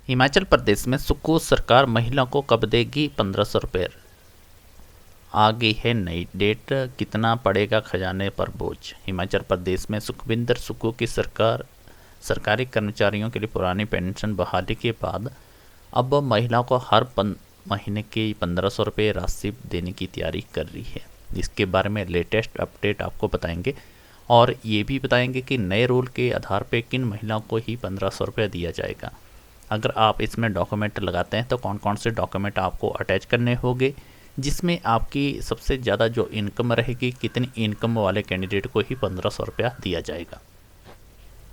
हिमाचल प्रदेश में सुक्खू सरकार महिला को कब देगी 1500 रुपये। आ गई है नई डेट, कितना पड़ेगा खजाने पर बोझ। हिमाचल प्रदेश में सुखविंदर सुक्खू की सरकार सरकारी कर्मचारियों के लिए पुरानी पेंशन बहाली के बाद अब महिलाओं को हर महीने की 1500 रुपये राशि देने की तैयारी कर रही है। इसके बारे में लेटेस्ट अपडेट आपको बताएंगे और ये भी बताएंगे कि नए रूल के आधार पर किन महिलाओं को ही 1500 रुपये दिया जाएगा। अगर आप इसमें डॉक्यूमेंट लगाते हैं तो कौन कौन से डॉक्यूमेंट आपको अटैच करने होंगे, जिसमें आपकी सबसे ज़्यादा जो इनकम रहेगी, कितनी इनकम वाले कैंडिडेट को ही 1500 रुपया दिया जाएगा।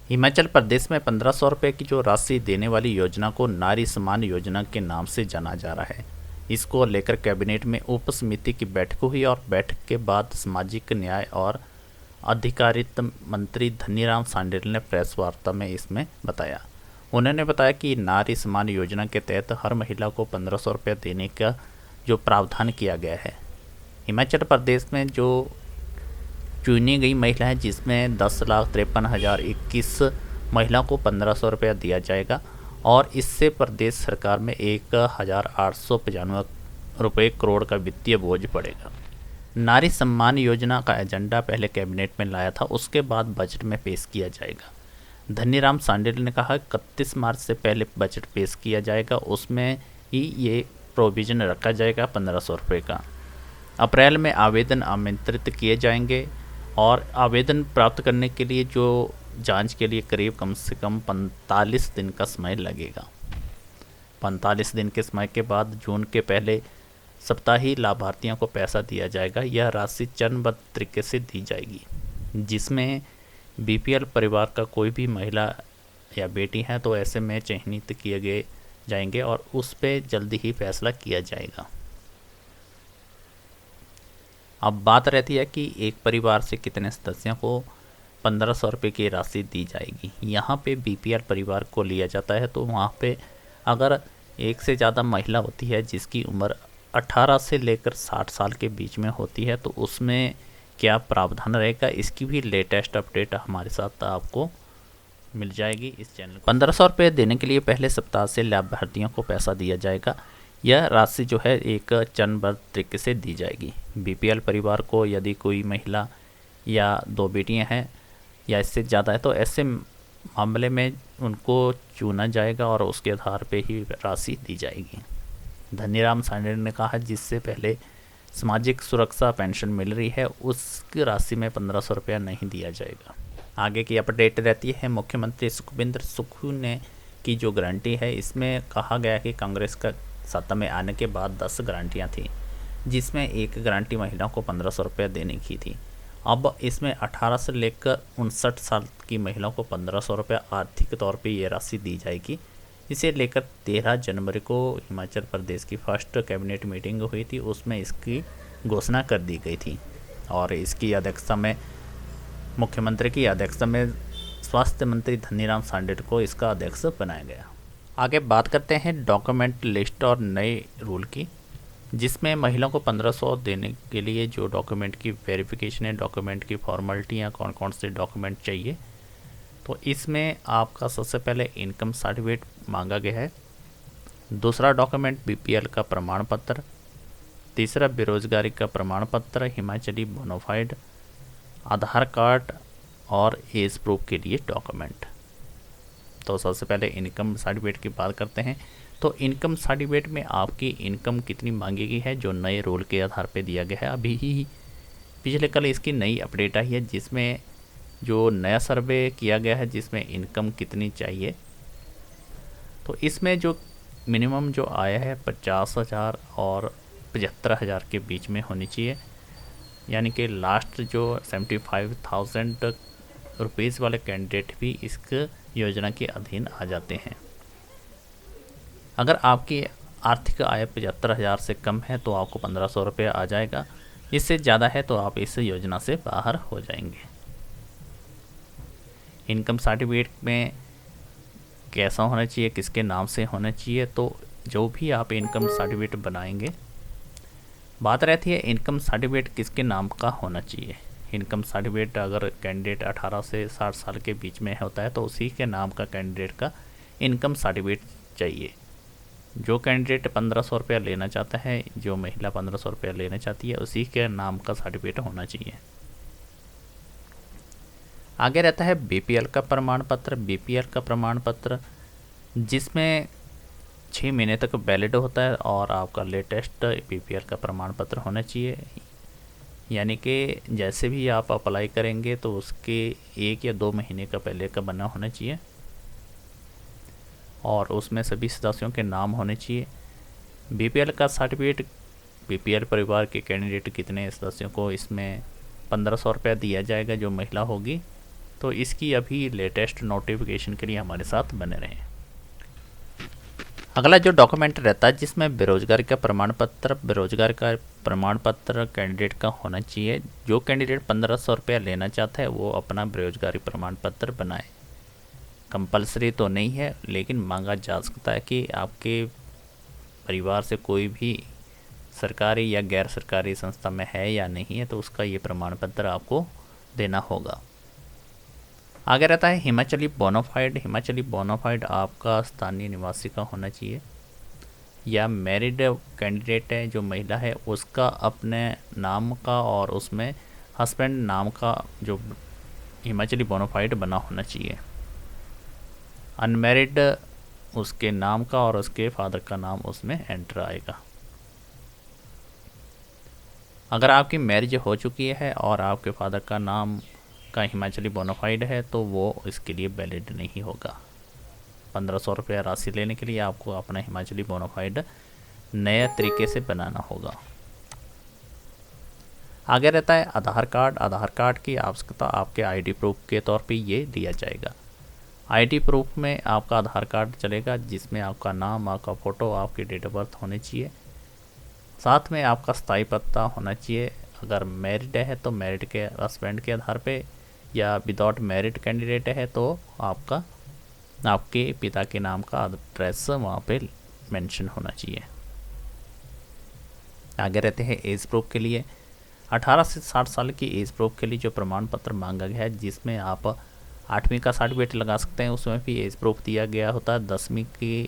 हिमाचल प्रदेश में 1500 रुपये की जो राशि देने वाली योजना को नारी सम्मान योजना के नाम से जाना जा रहा है। इसको लेकर कैबिनेट में उप समिति की बैठक हुई और बैठक के बाद सामाजिक न्याय और अधिकारिता मंत्री धनीराम शांडिल ने प्रेस वार्ता में इसमें बताया। उन्होंने बताया कि नारी सम्मान योजना के तहत हर महिला को 1500 रुपये देने का जो प्रावधान किया गया है। हिमाचल प्रदेश में जो चुनी गई महिलाएं, जिसमें 10,53,021 महिलाओं को 1500 रुपया दिया जाएगा और इससे प्रदेश सरकार में 1,895 रुपये करोड़ का वित्तीय बोझ पड़ेगा। नारी सम्मान योजना का एजेंडा पहले कैबिनेट में लाया था, उसके बाद बजट में पेश किया जाएगा। धनीराम शांडिल ने कहा 31 मार्च से पहले बजट पेश किया जाएगा, उसमें ही ये प्रोविज़न रखा जाएगा 1500 रुपये का। अप्रैल में आवेदन आमंत्रित किए जाएंगे और आवेदन प्राप्त करने के लिए जो जांच के लिए करीब कम से कम 45 दिन का समय लगेगा। 45 दिन के समय के बाद जून के पहले सप्ताह ही लाभार्थियों को पैसा दिया जाएगा। यह राशि चरणबद्ध तरीके से दी जाएगी, जिसमें बीपीएल परिवार का कोई भी महिला या बेटी है तो ऐसे में चिन्हित किए गए जाएंगे और उस पर जल्दी ही फैसला किया जाएगा। अब बात रहती है कि एक परिवार से कितने सदस्यों को 1500 रुपये की राशि दी जाएगी। यहाँ पे बीपीएल परिवार को लिया जाता है तो वहाँ पे अगर एक से ज़्यादा महिला होती है जिसकी उम्र 18 से लेकर 60 साल के बीच में होती है तो उसमें क्या प्रावधान रहेगा, इसकी भी लेटेस्ट अपडेट हमारे साथ आपको मिल जाएगी इस चैनल। 1500 रुपये देने के लिए पहले सप्ताह से लाभार्थियों को पैसा दिया जाएगा। यह राशि जो है एक चरणबद्ध तरीके से दी जाएगी। बीपीएल परिवार को यदि कोई महिला या 2 बेटियां हैं या इससे ज़्यादा है तो ऐसे मामले में उनको चुना जाएगा और उसके आधार पे ही राशि दी जाएगी। धनीराम शांडिल ने कहा जिससे पहले सामाजिक सुरक्षा पेंशन मिल रही है उसकी राशि में 1500 रुपया नहीं दिया जाएगा। आगे की अपडेट रहती है मुख्यमंत्री सुखविंदर सुक्खू ने की जो गारंटी है, इसमें कहा गया कि कांग्रेस का सत्ता में आने के बाद 10 गारंटियाँ थी, जिसमें एक गारंटी महिलाओं को 1500 रुपया देने की थी। अब इसमें 18 से लेकर 59 साल की महिलाओं को 1500 रुपया आर्थिक तौर पे ये राशि दी जाएगी। इसे लेकर 13 जनवरी को हिमाचल प्रदेश की फर्स्ट कैबिनेट मीटिंग हुई थी, उसमें इसकी घोषणा कर दी गई थी और इसकी अध्यक्षता में मुख्यमंत्री की अध्यक्षता में स्वास्थ्य मंत्री धनीराम शांडिल को इसका अध्यक्ष बनाया गया। आगे बात करते हैं डॉक्यूमेंट लिस्ट और नए रूल की, जिसमें महिलाओं को 1500 देने के लिए जो डॉक्यूमेंट की वेरिफिकेशन है, डॉक्यूमेंट की फॉर्मेलिटियाँ कौन कौन से डॉक्यूमेंट चाहिए, तो इसमें आपका सबसे पहले इनकम सर्टिफिकेट मांगा गया है। दूसरा डॉक्यूमेंट बीपीएल का प्रमाण पत्र। तीसरा बेरोजगारी का प्रमाण पत्र, हिमाचली बोनाफाइड, आधार कार्ड और एज प्रूफ के लिए डॉक्यूमेंट। तो सबसे पहले इनकम सर्टिफिकेट की बात करते हैं। तो इनकम सर्टिफिकेट में आपकी इनकम कितनी मांगी गई है जो नए रूल के आधार पर दिया गया है। अभी ही पिछले कल इसकी नई अपडेट आई है, जिसमें जो नया सर्वे किया गया है जिसमें इनकम कितनी चाहिए। तो इसमें जो मिनिमम जो आया है 50,000 और 75,000 के बीच में होनी चाहिए, यानी कि लास्ट जो 75,000 रुपीज़ वाले कैंडिडेट भी इस योजना के अधीन आ जाते हैं। अगर आपकी आर्थिक आय 75,000 से कम है तो आपको 1500 रुपये आ जाएगा, इससे ज़्यादा है तो आप इस योजना से बाहर हो जाएंगे। इनकम सर्टिफिकेट में कैसा होना चाहिए, किसके नाम से होना चाहिए, तो जो भी आप इनकम सर्टिफिकेट बनाएंगे, बात रहती है इनकम सर्टिफिकेट किसके नाम का होना चाहिए। इनकम सर्टिफिकेट अगर कैंडिडेट 18 से 60 साल के बीच में होता है तो उसी के नाम का कैंडिडेट का इनकम सर्टिफिकेट चाहिए। जो कैंडिडेट 1500 रुपया लेना चाहता है, जो महिला 1500 रुपया लेना चाहती है, उसी के नाम का सर्टिफिकेट होना चाहिए। आगे रहता है बीपीएल का प्रमाण पत्र। बीपीएल का प्रमाण पत्र जिसमें 6 महीने तक वैलिड होता है और आपका लेटेस्ट बीपीएल का प्रमाण पत्र होना चाहिए। यानी कि जैसे भी आप अप्लाई करेंगे तो उसके 1 या 2 महीने का पहले का बना होना चाहिए और उसमें सभी सदस्यों के नाम होने चाहिए। बीपीएल का सर्टिफिकेट, बीपीएल परिवार के कैंडिडेट कितने सदस्यों को इसमें 1500 रुपया दिया जाएगा जो महिला होगी, तो इसकी अभी लेटेस्ट नोटिफिकेशन के लिए हमारे साथ बने रहें। अगला जो डॉक्यूमेंट रहता है जिसमें बेरोजगारी का प्रमाण पत्र, बेरोजगार का प्रमाण पत्र कैंडिडेट का होना चाहिए। जो कैंडिडेट 1500 रुपया लेना चाहता है वो अपना बेरोजगारी प्रमाण पत्र बनाए। कंपलसरी तो नहीं है, लेकिन मांगा जा सकता है कि आपके परिवार से कोई भी सरकारी या गैर सरकारी संस्था में है या नहीं है, तो उसका ये प्रमाण पत्र आपको देना होगा। आगे रहता है हिमाचली बोनाफाइड। हिमाचली बोनाफाइड आपका स्थानीय निवासी का होना चाहिए या मैरिड कैंडिडेट है जो महिला है उसका अपने नाम का और उसमें हस्बैंड नाम का जो हिमाचली बोनाफाइड बना होना चाहिए। अनमैरिड उसके नाम का और उसके फादर का नाम उसमें एंटर आएगा। अगर आपकी मैरिज हो चुकी है और आपके फादर का नाम का हिमाचली बोनाफाइड है तो वो इसके लिए वैलिड नहीं होगा। 1500 रुपया राशि लेने के लिए आपको अपना हिमाचली बोनाफाइड नए तरीके से बनाना होगा। आगे रहता है आधार कार्ड। आधार कार्ड की आवश्यकता आपके आईडी प्रूफ के तौर पे ये दिया जाएगा। आईडी प्रूफ में आपका आधार कार्ड चलेगा जिसमें आपका नाम, आपका फ़ोटो, आपकी डेट ऑफ बर्थ होनी चाहिए। साथ में आपका स्थायी पता होना चाहिए। अगर मैरिड है तो मैरिड के हस्बैंड के आधार पे, या विदाउट मैरिड कैंडिडेट है तो आपके पिता के नाम का एड्रेस वहाँ पे मेंशन होना चाहिए। आगे रहते हैं एज प्रूफ के लिए। 18 से 60 साल की एज प्रूफ के लिए जो प्रमाण पत्र मांगा गया है जिसमें आप 8वीं का सर्टिफिकेट लगा सकते हैं, उसमें भी एज प्रूफ दिया गया होता है। 10वीं के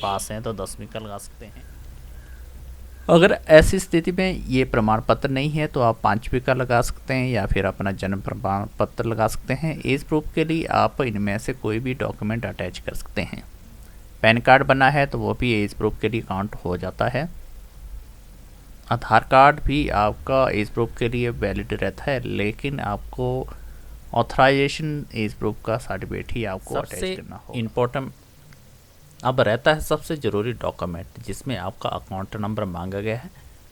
पास हैं तो 10वीं का लगा सकते हैं। अगर ऐसी स्थिति में ये प्रमाण पत्र नहीं है तो आप 5वीं का लगा सकते हैं या फिर अपना जन्म प्रमाण पत्र लगा सकते हैं। एज प्रूफ के लिए आप इनमें से कोई भी डॉक्यूमेंट अटैच कर सकते हैं। पैन कार्ड बना है तो वो भी एज प्रूफ के लिए काउंट हो जाता है। आधार कार्ड भी आपका एज प्रूफ के लिए वैलिड रहता है, लेकिन आपको ऑथराइजेशन एज प्रूफ का सर्टिफिकेट ही आपको अटैच करना होगा। इम्पोर्टेंट अब रहता है सबसे ज़रूरी डॉक्यूमेंट जिसमें आपका अकाउंट नंबर मांगा गया है।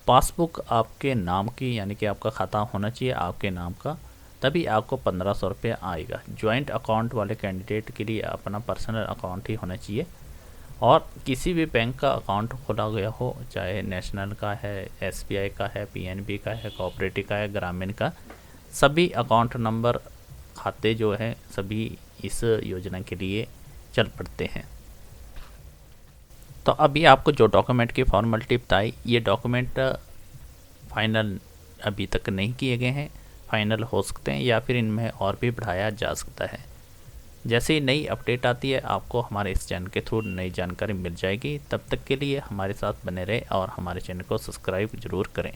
पासबुक आपके नाम की, यानी कि आपका खाता होना चाहिए आपके नाम का, तभी आपको 1500 रुपये आएगा। ज्वाइंट अकाउंट वाले कैंडिडेट के लिए अपना पर्सनल अकाउंट ही होना चाहिए और किसी भी बैंक का अकाउंट खोला गया हो, चाहे नेशनल का है, SBI का है, PNB का है, कोऑपरेटिव का है, ग्रामीण का, सभी अकाउंट नंबर खाते जो हैं सभी इस योजना के लिए चल पड़ते हैं। तो अभी आपको जो डॉक्यूमेंट की फॉर्मेलिटी बताई, ये डॉक्यूमेंट फाइनल अभी तक नहीं किए गए हैं, फाइनल हो सकते हैं या फिर इनमें और भी बढ़ाया जा सकता है। जैसे ही नई अपडेट आती है आपको हमारे इस चैनल के थ्रू नई जानकारी मिल जाएगी। तब तक के लिए हमारे साथ बने रहें और हमारे चैनल को सब्सक्राइब ज़रूर करें।